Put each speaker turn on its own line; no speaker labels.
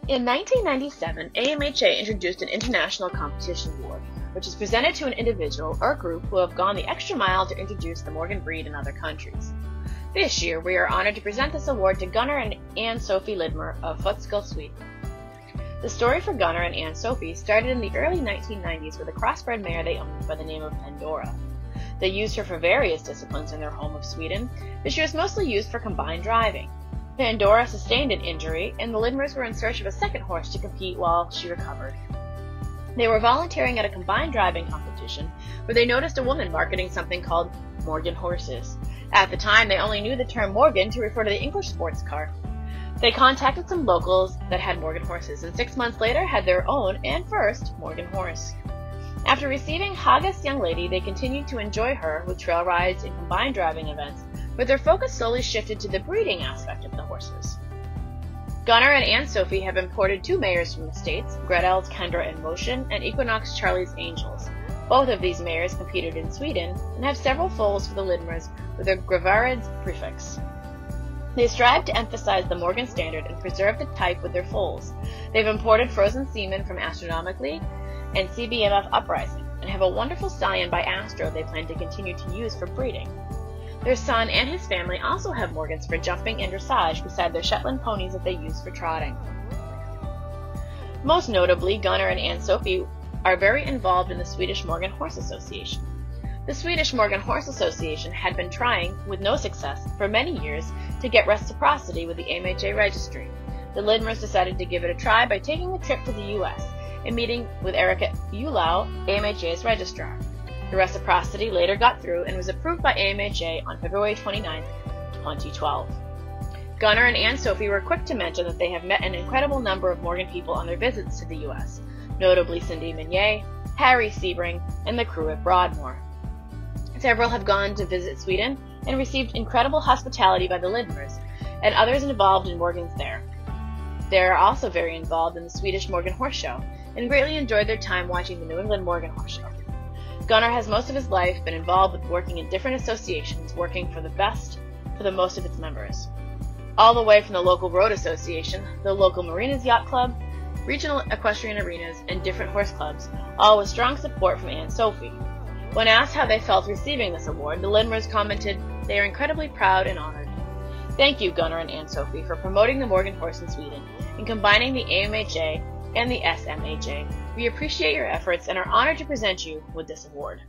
In 1997, AMHA introduced an International Competition Award, which is presented to an individual or group who have gone the extra mile to introduce the Morgan breed in other countries. This year, we are honored to present this award to Gunnar and Sofie Lidmer of Fotskil, Sweden. The story for Gunnar and Sofie started in the early 1990s with a crossbred mare they owned by the name of Pandora. They used her for various disciplines in their home of Sweden, but she was mostly used for combined driving. Pandora sustained an injury, and the Lidmers were in search of a second horse to compete while she recovered. They were volunteering at a combined driving competition where they noticed a woman marketing something called Morgan horses. At the time, they only knew the term Morgan to refer to the English sports car. They contacted some locals that had Morgan horses, and 6 months later had their own and first Morgan horse. After receiving Haga's young lady, they continued to enjoy her with trail rides and combined driving events, but their focus slowly shifted to the breeding aspect of the horses. Gunnar and Sofie have imported 2 mares from the States, Gretel's Kendra in Motion and Equinox Charlie's Angels. Both of these mares competed in Sweden and have several foals for the Lidmers with their Gravarids prefix. They strive to emphasize the Morgan standard and preserve the type with their foals. They've imported frozen semen from Astronomically and CBMF Uprising, and have a wonderful stallion by Astro they plan to continue to use for breeding. Their son and his family also have Morgans for jumping and dressage beside their Shetland ponies that they use for trotting. Most notably, Gunnar and Sofie are very involved in the Swedish Morgan Horse Association. The Swedish Morgan Horse Association had been trying, with no success, for many years to get reciprocity with the AMHA registry. The Lidmers decided to give it a try by taking a trip to the US and meeting with Erika Ulau, AMHA's registrar. The reciprocity later got through and was approved by AMHA on February 29, 2012. Gunnar and Sofie were quick to mention that they have met an incredible number of Morgan people on their visits to the US, notably Cindy Minier, Harry Sebring, and the crew at Broadmoor. Several have gone to visit Sweden and received incredible hospitality by the Lidmers, and others involved in Morgans there. They are also very involved in the Swedish Morgan Horse Show, and greatly enjoyed their time watching the New England Morgan Horse Show. Gunnar has most of his life been involved with working in different associations, working for the best for the most of its members. All the way from the local road association, the local marinas yacht club, regional equestrian arenas, and different horse clubs, all with strong support from Sofie. When asked how they felt receiving this award, the Lidmers commented, "They are incredibly proud and honored." Thank you, Gunnar and Sofie, for promoting the Morgan horse in Sweden and combining the AMHA and the SMHA. We appreciate your efforts and are honored to present you with this award.